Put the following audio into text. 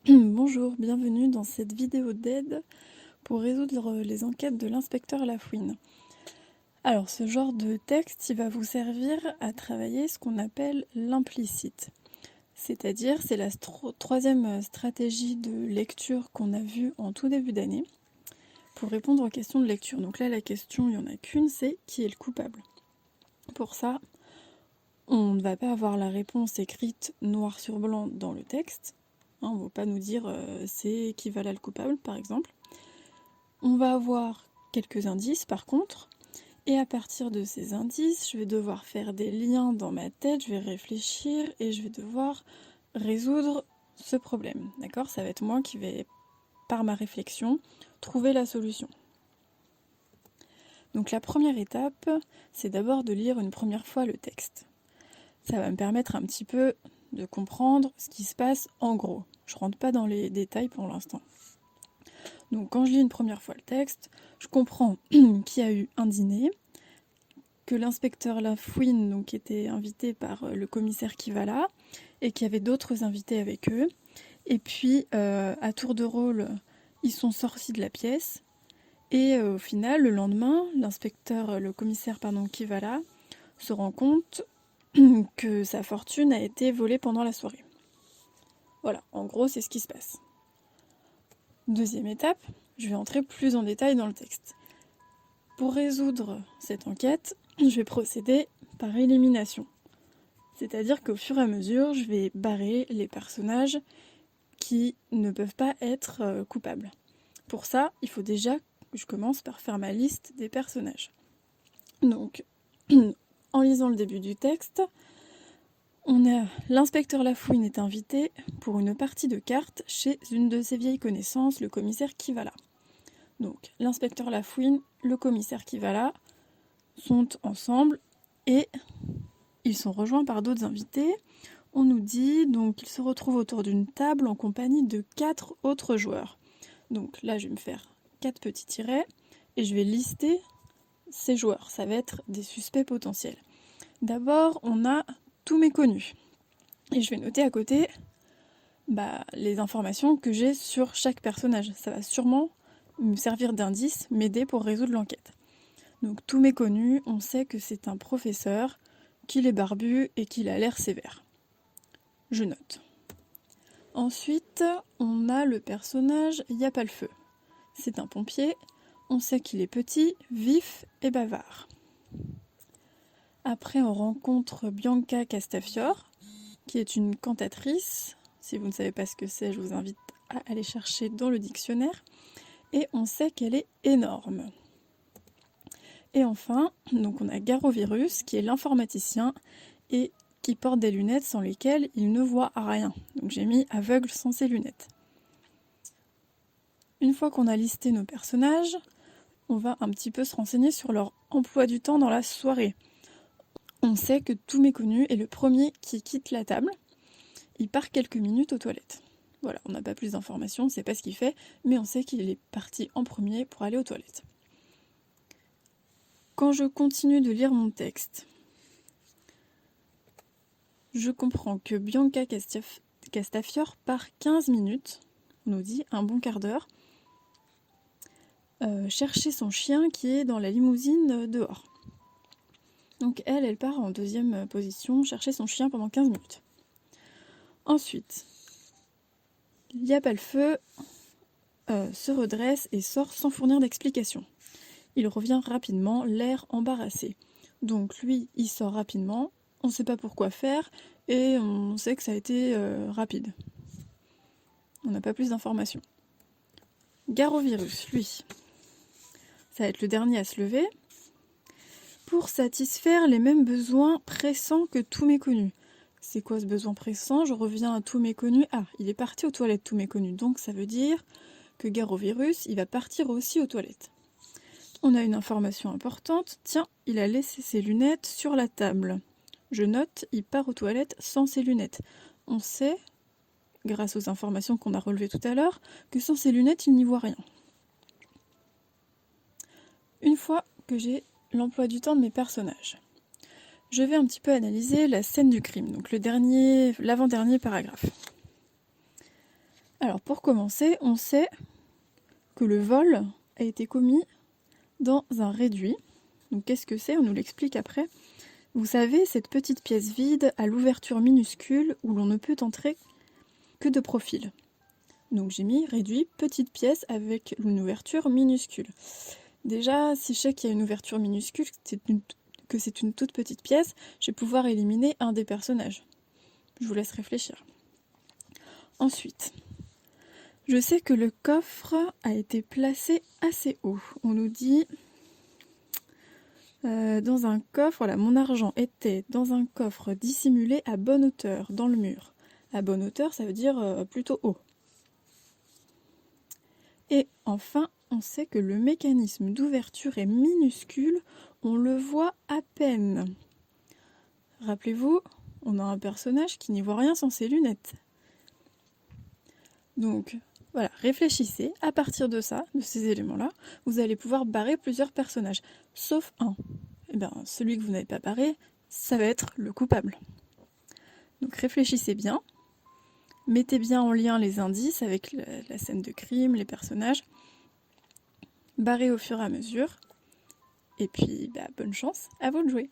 Bonjour, bienvenue dans cette vidéo d'aide pour résoudre les enquêtes de l'inspecteur Lafouine. Alors ce genre de texte, il va vous servir à travailler ce qu'on appelle l'implicite. C'est-à-dire, c'est la troisième stratégie de lecture qu'on a vue en tout début d'année pour répondre aux questions de lecture. Donc là, la question, il n'y en a qu'une, c'est qui est le coupable. Pour ça, on ne va pas avoir la réponse écrite noir sur blanc dans le texte. On ne va pas nous dire c'est qui va là le coupable, par exemple. On va avoir quelques indices, par contre. Et à partir de ces indices, je vais devoir faire des liens dans ma tête, je vais réfléchir et je vais devoir résoudre ce problème. D'accord? Ça va être moi qui vais, par ma réflexion, trouver la solution. Donc la première étape, c'est d'abord de lire une première fois le texte. Ça va me permettre un petit peu de comprendre ce qui se passe en gros. Je rentre pas dans les détails pour l'instant. Donc quand je lis une première fois le texte, je comprends qu'il y a eu un dîner, que l'inspecteur Lafouine donc, était invité par le commissaire Kivala, et qu'il y avait d'autres invités avec eux. Et puis, à tour de rôle, ils sont sortis de la pièce. Et au final, le lendemain, le commissaire Kivala, se rend compte que sa fortune a été volée pendant la soirée. Voilà, en gros, c'est ce qui se passe. Deuxième étape, je vais entrer plus en détail dans le texte. Pour résoudre cette enquête, je vais procéder par élimination. C'est-à-dire qu'au fur et à mesure, je vais barrer les personnages qui ne peuvent pas être coupables. Pour ça, il faut déjà que je commence par faire ma liste des personnages. Donc, en lisant le début du texte, on a l'inspecteur Lafouine est invité pour une partie de cartes chez une de ses vieilles connaissances, le commissaire Kivala. Donc, l'inspecteur Lafouine, le commissaire Kivala sont ensemble et ils sont rejoints par d'autres invités. On nous dit donc qu'ils se retrouvent autour d'une table en compagnie de 4 autres joueurs. Donc là, je vais me faire 4 petits tirets et je vais lister ces joueurs. Ça va être des suspects potentiels. D'abord, on a tous mes connus. Et je vais noter à côté les informations que j'ai sur chaque personnage. Ça va sûrement me servir d'indice, m'aider pour résoudre l'enquête. Donc tous mes connus, on sait que c'est un professeur, qu'il est barbu et qu'il a l'air sévère. Je note. Ensuite, on a le personnage Yapalfeu. C'est un pompier, on sait qu'il est petit, vif et bavard. Après, on rencontre Bianca Castafiore, qui est une cantatrice. Si vous ne savez pas ce que c'est, je vous invite à aller chercher dans le dictionnaire. Et on sait qu'elle est énorme. Et enfin, donc on a Garovirus, qui est l'informaticien et qui porte des lunettes sans lesquelles il ne voit rien. Donc j'ai mis aveugle sans ses lunettes. Une fois qu'on a listé nos personnages, on va un petit peu se renseigner sur leur emploi du temps dans la soirée. On sait que tout méconnu est le premier qui quitte la table. Il part quelques minutes aux toilettes. Voilà, on n'a pas plus d'informations, on ne sait pas ce qu'il fait, mais on sait qu'il est parti en premier pour aller aux toilettes. Quand je continue de lire mon texte, je comprends que Bianca Castafiore part 15 minutes, on nous dit un bon quart d'heure, chercher son chien qui est dans la limousine dehors. Donc elle part en deuxième position, chercher son chien pendant 15 minutes. Ensuite, Yapalfeu se redresse et sort sans fournir d'explication. Il revient rapidement, l'air embarrassé. Donc lui, il sort rapidement, on ne sait pas pourquoi faire, et on sait que ça a été rapide. On n'a pas plus d'informations. Garovirus, lui, ça va être le dernier à se lever, pour satisfaire les mêmes besoins pressants que tous mes connus. C'est quoi ce besoin pressant? Je reviens à tous mes connus. Ah, il est parti aux toilettes, tous mes connus. Donc ça veut dire que Garovirus, il va partir aussi aux toilettes. On a une information importante. Tiens, il a laissé ses lunettes sur la table. Je note, il part aux toilettes sans ses lunettes. On sait, grâce aux informations qu'on a relevées tout à l'heure, que sans ses lunettes, il n'y voit rien. Une fois que j'ai l'emploi du temps de mes personnages, je vais un petit peu analyser la scène du crime, donc l'avant-dernier paragraphe. Alors pour commencer, on sait que le vol a été commis dans un réduit. Donc qu'est-ce que c'est? On nous l'explique après. Vous savez, cette petite pièce vide à l'ouverture minuscule où l'on ne peut entrer que de profil. Donc j'ai mis réduit, petite pièce avec une ouverture minuscule. Déjà, si je sais qu'il y a une ouverture minuscule, que c'est une toute petite pièce, je vais pouvoir éliminer un des personnages. Je vous laisse réfléchir. Ensuite, je sais que le coffre a été placé assez haut. On nous dit dans un coffre, voilà, mon argent était dans un coffre dissimulé à bonne hauteur dans le mur. À bonne hauteur, ça veut dire plutôt haut. Et enfin, on sait que le mécanisme d'ouverture est minuscule, on le voit à peine. Rappelez-vous, on a un personnage qui n'y voit rien sans ses lunettes. Donc, voilà, réfléchissez, à partir de ça, de ces éléments-là, vous allez pouvoir barrer plusieurs personnages, sauf un. Et bien, celui que vous n'avez pas barré, ça va être le coupable. Donc réfléchissez bien, mettez bien en lien les indices avec la scène de crime, les personnages, barrez au fur et à mesure, et puis bonne chance, à vous de jouer.